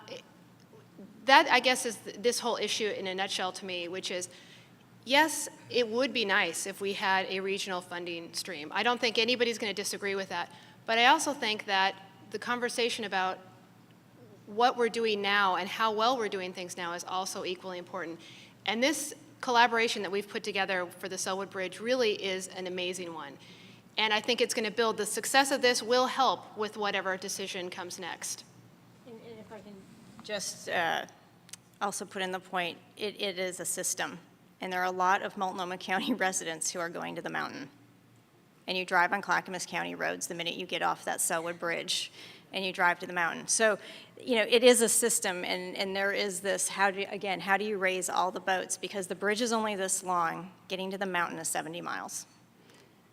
I guess, is this whole issue in a nutshell to me, which is, yes, it would be nice if we had a regional funding stream. I don't think anybody's going to disagree with that. But I also think that the conversation about what we're doing now and how well we're doing things now is also equally important. And this collaboration that we've put together for the Sellwood Bridge really is an amazing one. And I think it's going to build, the success of this will help with whatever decision comes next. And if I can just also put in the point, it is a system. And there are a lot of Multnomah County residents who are going to the mountain. And you drive on Clackamas County roads the minute you get off that Sellwood Bridge and you drive to the mountain. So, you know, it is a system, and there is this, how do you raise all the boats? Because the bridge is only this long, getting to the mountain is 70 miles.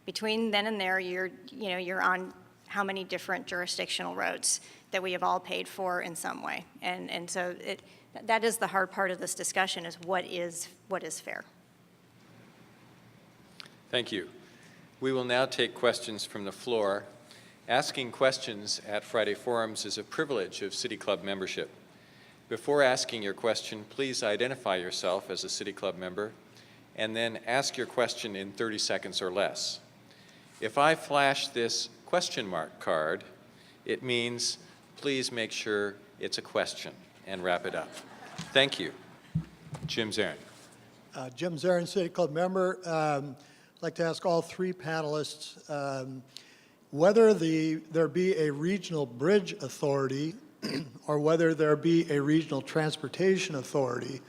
Between then and there, you're on how many different jurisdictional roads that we have all paid for in some way. And so that is the hard part of this discussion, is what is fair. Thank you. We will now take questions from the floor. Asking questions at Friday Forums is a privilege of City Club membership. Before asking your question, please identify yourself as a City Club member and then ask your question in 30 seconds or less. If I flash this question mark card, it means please make sure it's a question and wrap it up. Thank you. Jim Zarin. Jim Zarin, City Club member. I'd like to ask all three panelists whether there be a regional bridge authority or whether there be a regional transportation authority.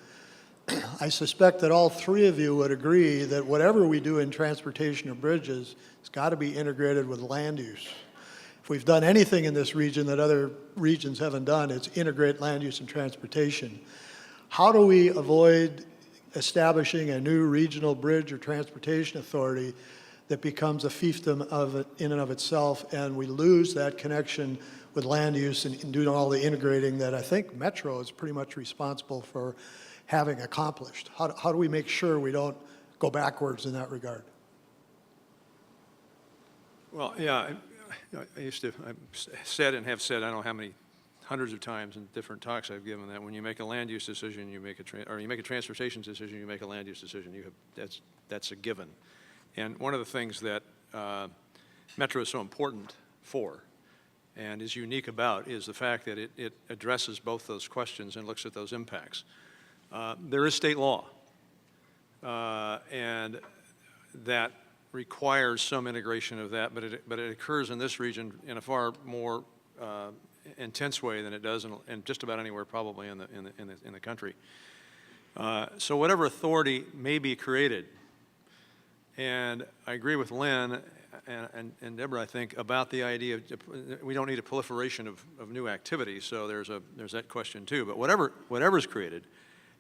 I suspect that all three of you would agree that whatever we do in transportation or bridges, it's got to be integrated with land use. If we've done anything in this region that other regions haven't done, it's integrate land use and transportation. How do we avoid establishing a new regional bridge or transportation authority that becomes a fiefdom in and of itself, and we lose that connection with land use and doing all the integrating that I think Metro is pretty much responsible for having accomplished? How do we make sure we don't go backwards in that regard? Well, yeah, I've said and have said, I don't know how many hundreds of times in different talks I've given, that when you make a land use decision, you make a transportation decision, you make a land use decision. That's a given. And one of the things that Metro is so important for and is unique about is the fact that it addresses both those questions and looks at those impacts. There is state law, and that requires some integration of that, but it occurs in this region in a far more intense way than it does in just about anywhere probably in the country. So whatever authority may be created, and I agree with Lynn and Deborah, I think, about the idea of we don't need a proliferation of new activities, so there's that question too. But whatever's created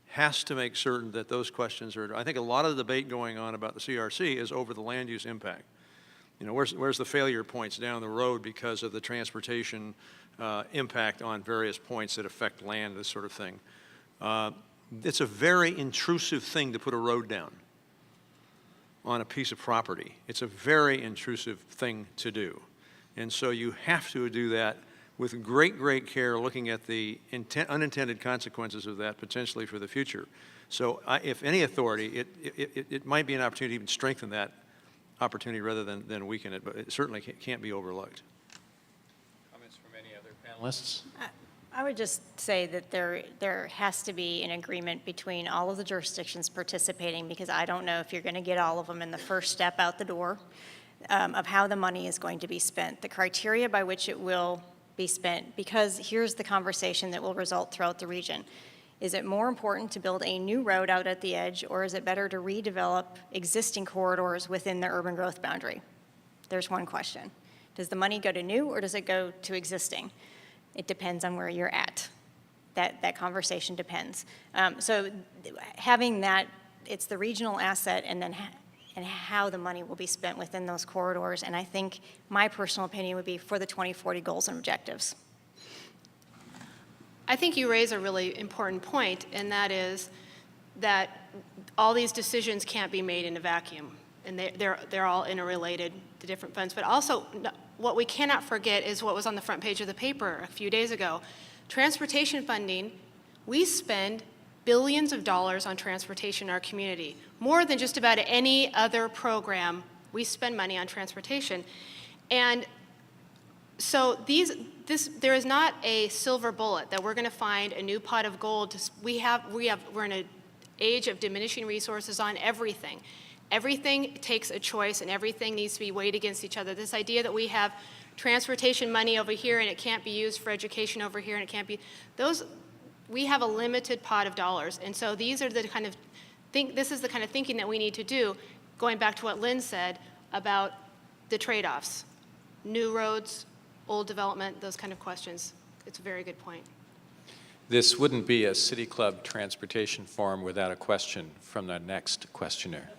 has to make certain that those questions are, I think a lot of the debate going on about the CRC is over the land use impact. You know, where's the failure points down the road because of the transportation impact on various points that affect land, this sort of thing. It's a very intrusive thing to put a road down on a piece of property. It's a very intrusive thing to do. And so you have to do that with great care, looking at the unintended consequences of that potentially for the future. So if any authority, it might be an opportunity to even strengthen that opportunity rather than weaken it, but it certainly can't be overlooked. Comments from any other panelists? I would just say that there has to be an agreement between all of the jurisdictions participating, because I don't know if you're going to get all of them in the first step out the door of how the money is going to be spent, the criteria by which it will be spent, because here's the conversation that will result throughout the region. Is it more important to build a new road out at the edge, or is it better to redevelop existing corridors within the urban growth boundary? There's one question. Does the money go to new, or does it go to existing? It depends on where you're at. That conversation depends. So having that, it's the regional asset, and then and how the money will be spent within those corridors. And I think my personal opinion would be for the 2040 goals and objectives. I think you raise a really important point, and that is that all these decisions can't be made in a vacuum, and they're all interrelated to different funds. But also, what we cannot forget is what was on the front page of the paper a few days ago. Transportation funding, we spend billions of dollars on transportation in our community. More than just about any other program, we spend money on transportation. And so there is not a silver bullet that we're going to find a new pot of gold. We're in age of diminishing resources on everything. Everything takes a choice and everything needs to be weighed against each other. This idea that we have transportation money over here and it can't be used for education over here and it can't be, we have a limited pot of dollars. And so these are the kind of, this is the kind of thinking that we need to do, going back to what Lynn said about the trade-offs. New roads, old development, those kind of questions. It's a very good point. This wouldn't be a City Club Transportation Forum without a question from the next questioner.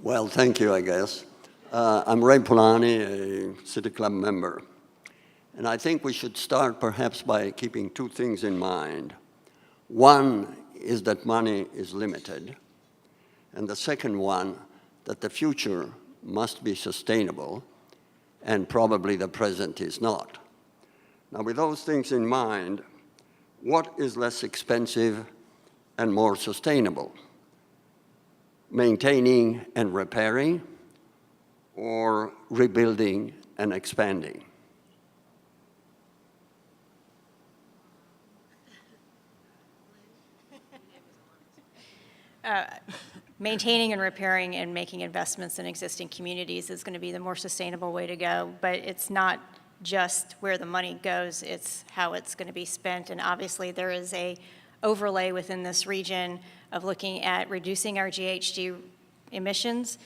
Well, thank you, I guess. I'm Ray Polani, a City Club member. And I think we should start perhaps by keeping two things in mind. One is that money is limited. And the second one, that the future must be sustainable, and probably the present is not. Now, with those things in mind, what is less expensive and more sustainable? Maintaining and repairing, or rebuilding and expanding? Maintaining and repairing and making investments in existing communities is going to be the more sustainable way to go, but it's not just where the money goes, it's how it's going to be spent. And obviously there is a overlay within this region of looking at reducing our GHG emissions,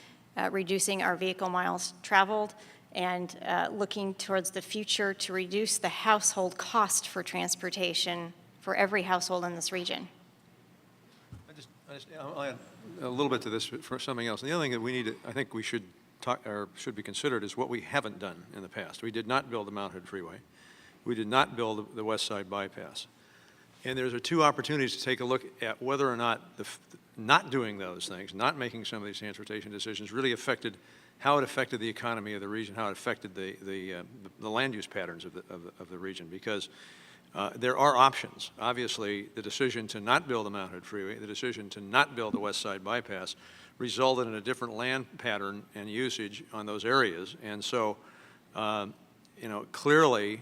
reducing our vehicle miles traveled, and looking towards the future to reduce the household cost for transportation for every household in this region. I'll add a little bit to this for something else. And the other thing that we need to, I think we should talk, or should be considered, is what we haven't done in the past. We did not build the Mount Hood Freeway. We did not build the West Side Bypass. And there's two opportunities to take a look at whether or not not doing those things, not making some of these transportation decisions, really affected how it affected the economy of the region, how it affected the land use patterns of the region. Because there are options. Obviously, the decision to not build the Mount Hood Freeway, the decision to not build the West Side Bypass, resulted in a different land pattern and usage on those areas. And so, clearly,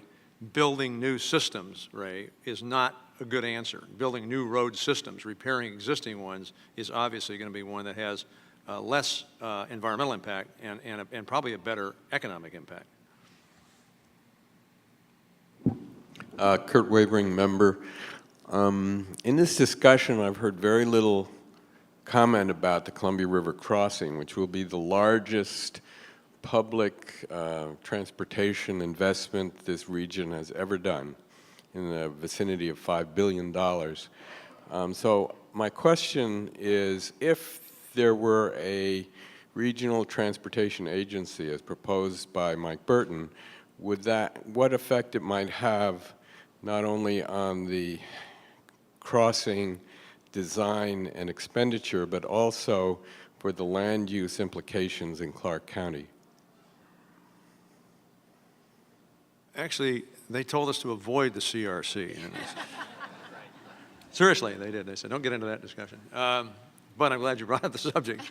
building new systems, Ray, is not a good answer. Building new road systems, repairing existing ones, is obviously going to be one that has less environmental impact and probably a better economic impact. Kurt Wavering, member. In this discussion, I've heard very little comment about the Columbia River Crossing, which will be the largest public transportation investment this region has ever done, in the vicinity of $5 billion. So my question is, if there were a regional transportation agency as proposed by Mike Burton, what effect it might have not only on the crossing design and expenditure, but also for the land use implications in Clark County? Actually, they told us to avoid the CRC. Seriously, they did. They said, don't get into that discussion. But I'm glad you brought up the subject.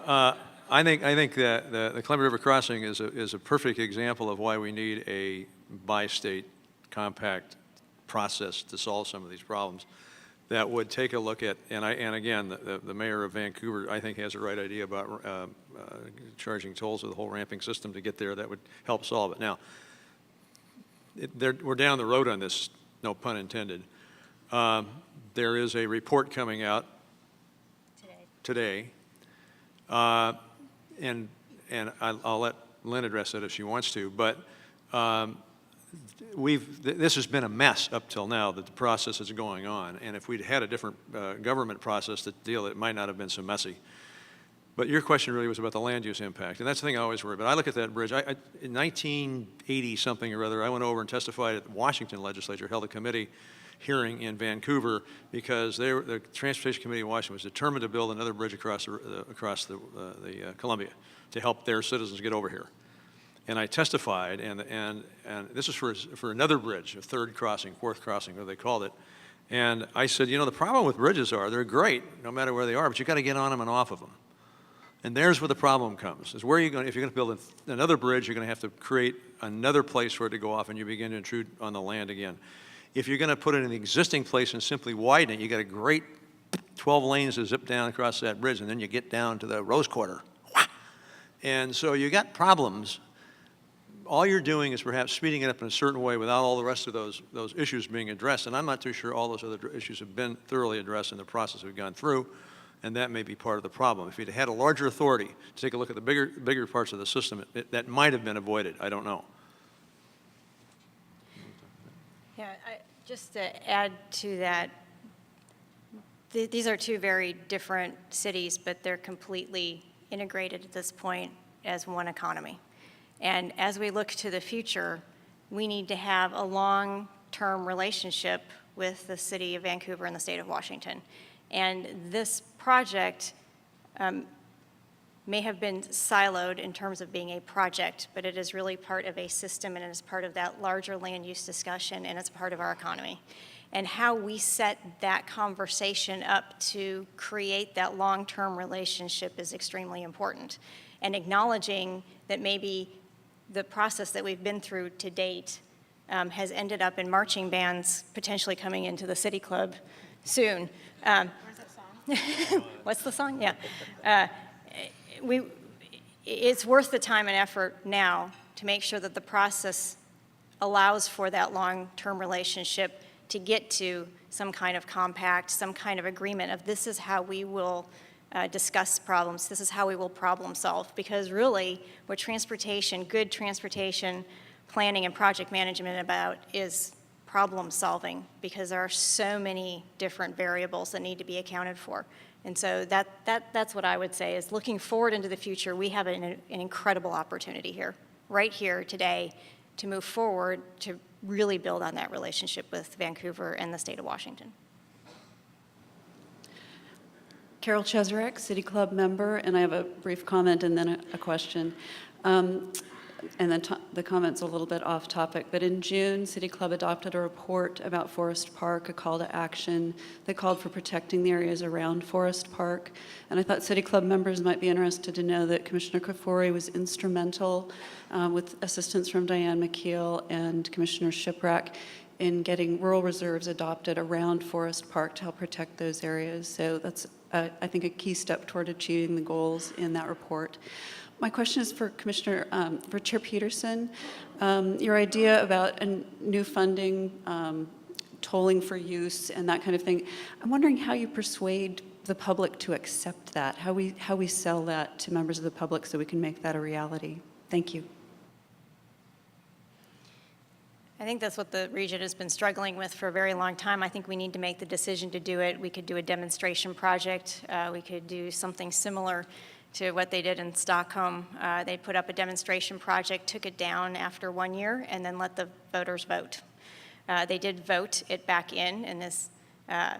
I think that the Columbia River Crossing is a perfect example of why we need a bi-state compact process to solve some of these problems that would take a look at, and again, the mayor of Vancouver, I think, has the right idea about charging tolls with the whole ramping system to get there. That would help solve it. Now, we're down the road on this, no pun intended. There is a report coming out today, and I'll let Lynn address that if she wants to, but this has been a mess up till now, that the process is going on, and if we'd had a different government process to deal, it might not have been so messy. But your question really was about the land use impact, and that's the thing I always worry about. I look at that bridge. In 1980-something or other, I went over and testified at the Washington legislature, held a committee hearing in Vancouver, because the Transportation Committee of Washington was determined to build another bridge across the Columbia to help their citizens get over here. And I testified, and this is for another bridge, a third crossing, fourth crossing, whatever they called it. And I said, the problem with bridges they're great no matter where they are, but you got to get on them and off of them. And there's where the problem comes, is if you're going to build another bridge, you're going to have to create another place for it to go off, and you begin to intrude on the land again. If you're going to put it in the existing place and simply widen it, you got a great 12 lanes to zip down across that bridge, and then you get down to the Rose Quarter. And so you got problems. All you're doing is perhaps speeding it up in a certain way without all the rest of those issues being addressed. And I'm not too sure all those other issues have been thoroughly addressed in the process we've gone through, and that may be part of the problem. If you'd had a larger authority to take a look at the bigger parts of the system, that might have been avoided. I don't know. Yeah, just to add to that, these are two very different cities, but they're completely integrated at this point as one economy. And as we look to the future, we need to have a long-term relationship with the city of Vancouver and the state of Washington. And this project may have been siloed in terms of being a project, but it is really part of a system, and it is part of that larger land use discussion, and it's part of our economy. And how we set that conversation up to create that long-term relationship is extremely important. And acknowledging that maybe the process that we've been through to date has ended up in marching bands potentially coming into the City Club soon. Where's that song? What's the song? Yeah. It's worth the time and effort now to make sure that the process allows for that long-term relationship to get to some kind of compact, some kind of agreement of this is how we will discuss problems, this is how we will problem solve. Because really, what transportation, good transportation planning and project management about is problem solving, because there are so many different variables that need to be accounted for. And so that's what I would say is looking forward into the future, we have an incredible opportunity here, right here today, to move forward to really build on that relationship with Vancouver and the state of Washington. Carol Cheserek, City Club member, and I have a brief comment and then a question. And then the comment's a little bit off topic, but in June, City Club adopted a report about Forest Park, a call to action that called for protecting the areas around Forest Park. And I thought City Club members might be interested to know that Commissioner Kafoury was instrumental with assistance from Diane McKeel and Commissioner Shiprack in getting rural reserves adopted around Forest Park to help protect those areas. So that's, I think, a key step toward achieving the goals in that report. My question is for for Chair Peterson. Your idea about new funding, tolling for use, and that kind of thing. I'm wondering how you persuade the public to accept that, how we sell that to members of the public so we can make that a reality. Thank you. I think that's what the region has been struggling with for a very long time. I think we need to make the decision to do it. We could do a demonstration project. We could do something similar to what they did in Stockholm. They put up a demonstration project, took it down after 1 year, and then let the voters vote. They did vote it back in, and as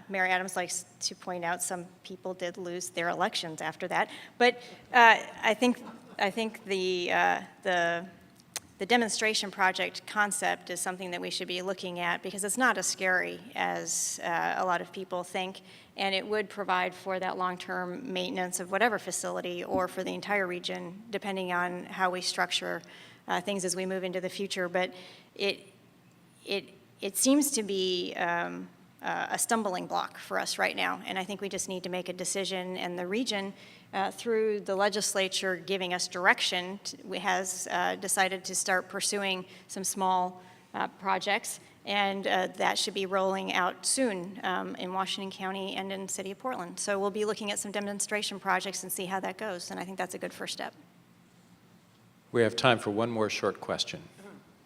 Mary Adams likes to point out, some people did lose their elections after that. But I think the demonstration project concept is something that we should be looking at, because it's not as scary as a lot of people think, and it would provide for that long-term maintenance of whatever facility or for the entire region, depending on how we structure things as we move into the future. But it seems to be a stumbling block for us right now, and I think we just need to make a decision, and the region, through the legislature giving us direction, has decided to start pursuing some small projects, and that should be rolling out soon in Washington County and in the city of Portland. So we'll be looking at some demonstration projects and see how that goes, and I think that's a good first step. We have time for one more short question.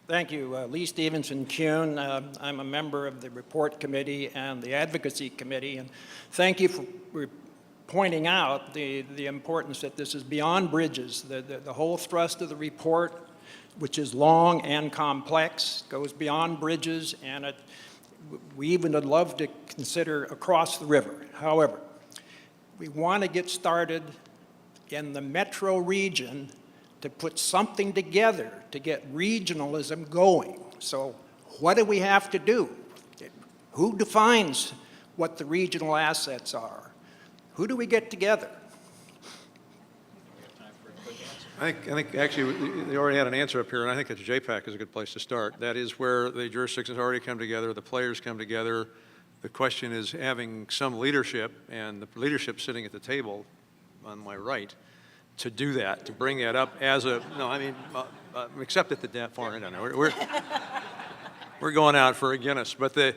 Thank you. Lee Stevenson Kuhn. I'm a member of the Report Committee and the Advocacy Committee, and thank you for pointing out the importance that this is beyond bridges. The whole thrust of the report, which is long and complex, goes beyond bridges, and we even would love to consider across the river. However, we want to get started in the metro region to put something together to get regionalism going. So what do we have to do? Who defines what the regional assets are? Who do we get together? I think actually they already had an answer up here, and I think that JPAC is a good place to start. That is where the jurisdictions already come together, the players come together, The question is having some leadership, and the leadership sitting at the table on my right, to do that, to bring that up as a, no, I mean, except at the far end, I know. We're going out for a Guinness. But I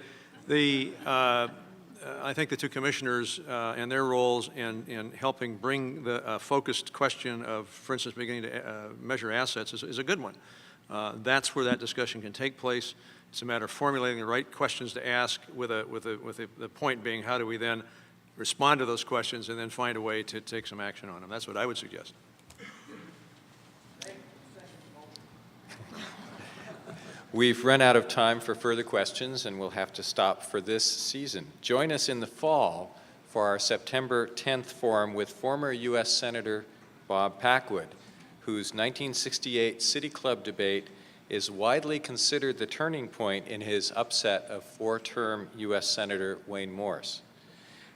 think the two commissioners and their roles in helping bring the focused question of, for instance, beginning to measure assets is a good one. That's where that discussion can take place. It's a matter of formulating the right questions to ask with the point being, how do we then respond to those questions and then find a way to take some action on them. That's what I would suggest. We've run out of time for further questions, and we'll have to stop for this season. Join us in the fall for our September 10th forum with former U.S. Senator Bob Packwood, whose 1968 City Club debate is widely considered the turning point in his upset of four-term U.S. Senator Wayne Morse.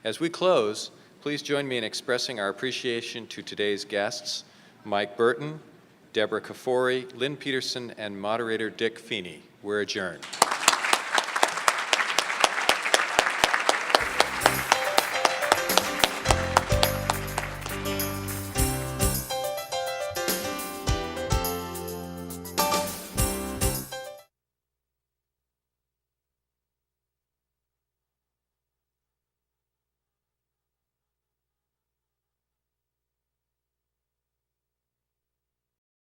As we close, please join me in expressing our appreciation to today's guests, Mike Burton, Deborah Kafoury, Lynn Peterson, and Moderator Dick Feeney. We're adjourned.